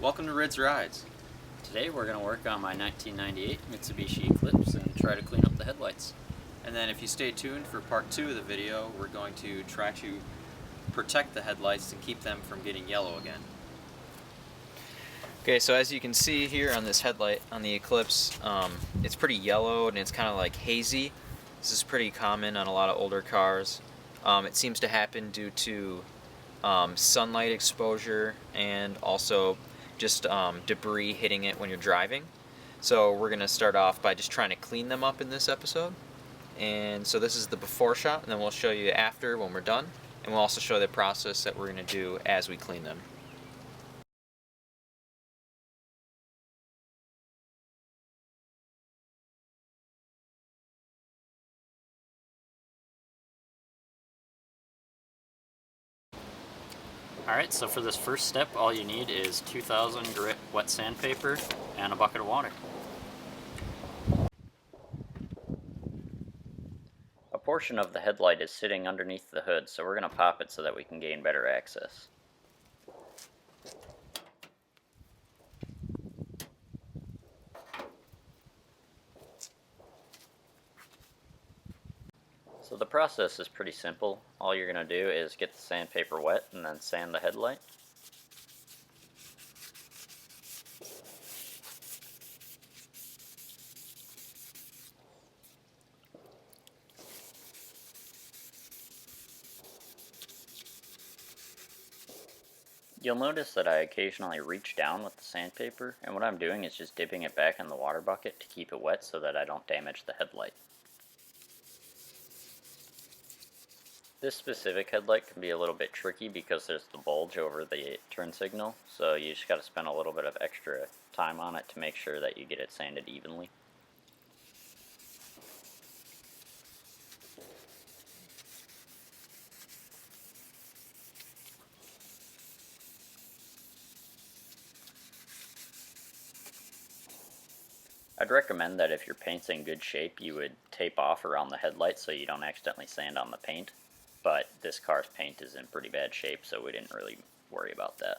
Welcome to RidsRides. Today we're going to work on my 1998 Mitsubishi Eclipse and try to clean up the headlights. And then if you stay tuned for part 2 of the video, we're going to try to protect the headlights and keep them from getting yellow again. Okay, so as you can see here on this headlight on the Eclipse, it's pretty yellow and it's kind of like hazy. This is pretty common on a lot of older cars. It seems to happen due to sunlight exposure and also just debris hitting it when you're driving. So we're going to start off by just trying to clean them up in this episode. And so this is the before shot, and then we'll show you after when we're done. And we'll also show you the process that we're going to do as we clean them. Alright, so for this first step, all you need is 2000 grit wet sandpaper and a bucket of water. A portion of the headlight is sitting underneath the hood, so we're going to pop it so that we can gain better access. So the process is pretty simple. All you're going to do is get the sandpaper wet and then sand the headlight. You'll notice that I occasionally reach down with the sandpaper, and what I'm doing is just dipping it back in the water bucket to keep it wet so that I don't damage the headlight. This specific headlight can be a little bit tricky because there's the bulge over the turn signal, so you just got to spend a little bit of extra time on it to make sure that you get it sanded evenly. I'd recommend that if your paint's in good shape, you would tape off around the headlight so you don't accidentally sand on the paint. But this car's paint is in pretty bad shape, so we didn't really worry about that.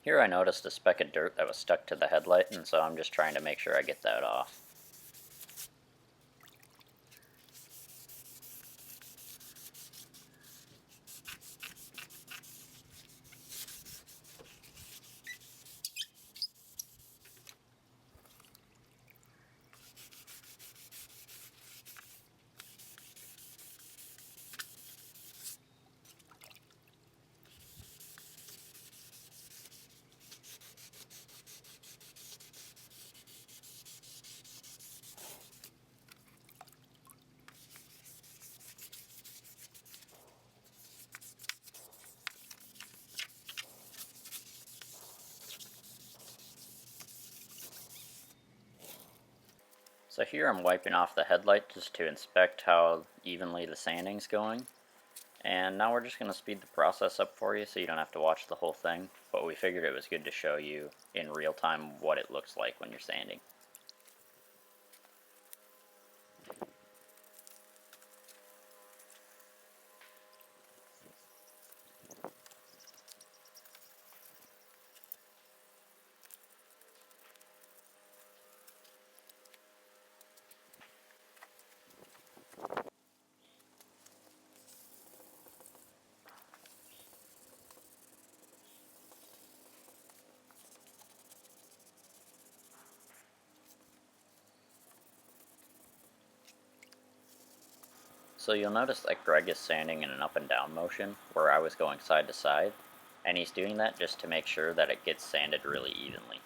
Here I noticed a speck of dirt that was stuck to the headlight, and so I'm just trying to make sure I get that off. So here I'm wiping off the headlight just to inspect how evenly the sanding's going. And now we're just going to speed the process up for you so you don't have to watch the whole thing, but we figured it was good to show you in real time what it looks like when you're sanding. So you'll notice that Greg is sanding in an up and down motion, where I was going side to side, and he's doing that just to make sure that it gets sanded really evenly.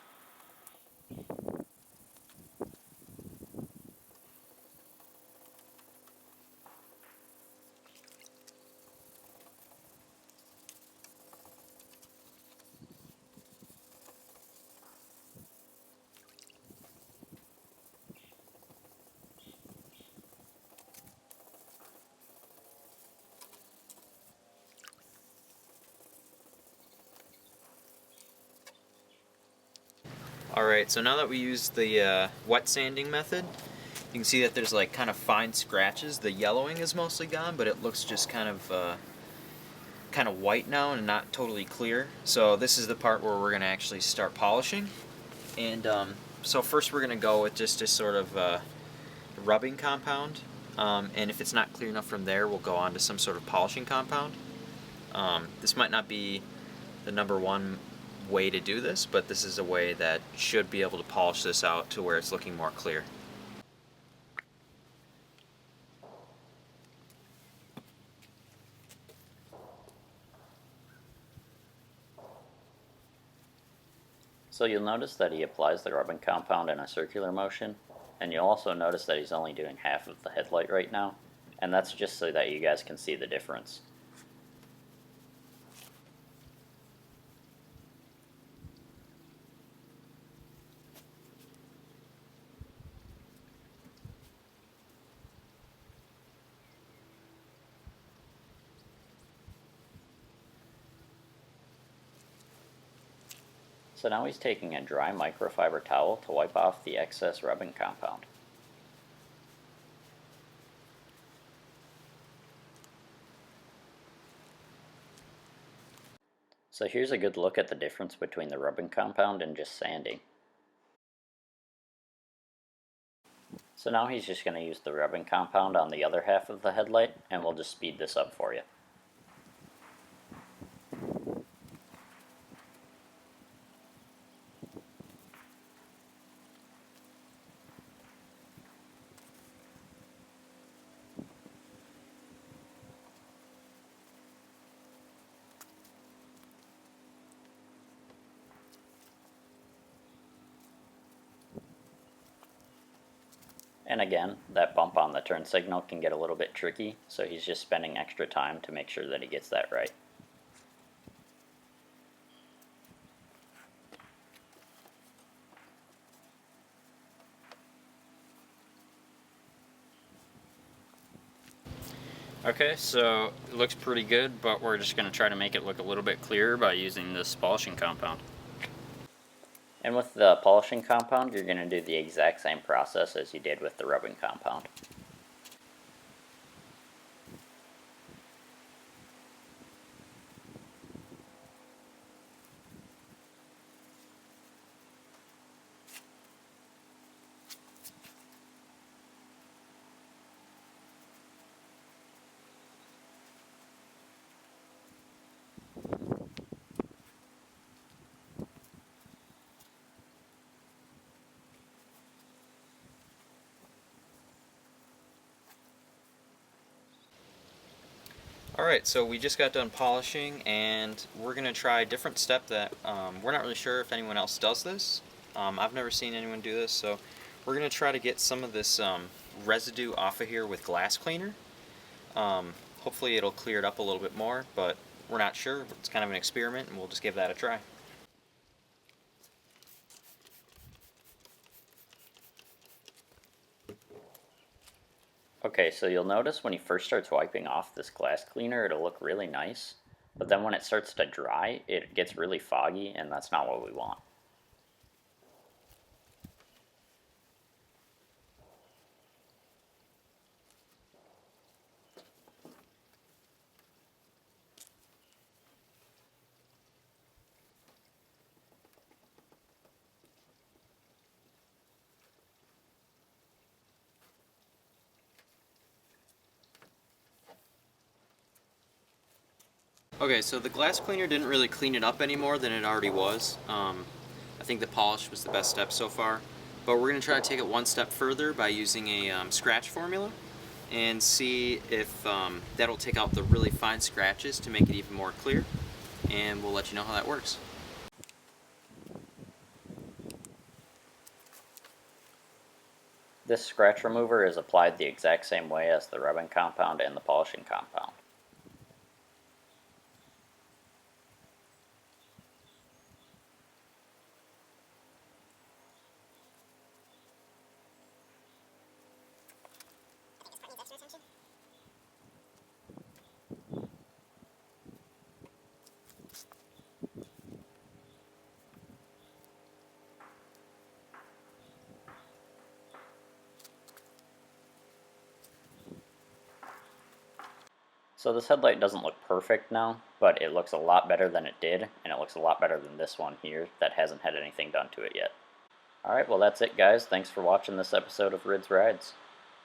Alright, so now that we use the wet sanding method, you can see that there's like kind of fine scratches. The yellowing is mostly gone, but it looks just kind of white now and not totally clear. So this is the part where we're going to actually start polishing. And so first we're going to go with just a sort of rubbing compound. And if it's not clear enough from there, we'll go on to some sort of polishing compound. This might not be the number one way to do this, but this is a way that should be able to polish this out to where it's looking more clear. So you'll notice that he applies the rubbing compound in a circular motion, and you'll also notice that he's only doing half of the headlight right now, and that's just so that you guys can see the difference. So now he's taking a dry microfiber towel to wipe off the excess rubbing compound. So here's a good look at the difference between the rubbing compound and just sanding. So now he's just going to use the rubbing compound on the other half of the headlight, and we'll just speed this up for you. And again, that bump on the turn signal can get a little bit tricky, so he's just spending extra time to make sure that he gets that right. Okay, so it looks pretty good, but we're just going to try to make it look a little bit clearer by using this polishing compound. And with the polishing compound, you're going to do the exact same process as you did with the rubbing compound. Alright, so we just got done polishing, and we're going to try a different step that we're not really sure if anyone else does this. I've never seen anyone do this, so we're going to try to get some of this residue off of here with glass cleaner. Hopefully it'll clear it up a little bit more, but we're not sure. It's kind of an experiment, and we'll just give that a try. Okay, so you'll notice when he first starts wiping off this glass cleaner, it'll look really nice, but then when it starts to dry, it gets really foggy, and that's not what we want. Okay, so the glass cleaner didn't really clean it up any more than it already was. I think the polish was the best step so far, but we're going to try to take it one step further by using a scratch formula and see if that'll take out the really fine scratches to make it even more clear, and we'll let you know how that works. This scratch remover is applied the exact same way as the rubbing compound and the polishing compound. So this headlight doesn't look perfect now, but it looks a lot better than it did, and it looks a lot better than this one here that hasn't had anything done to it yet. Alright, well that's it guys. Thanks for watching this episode of RidsRides.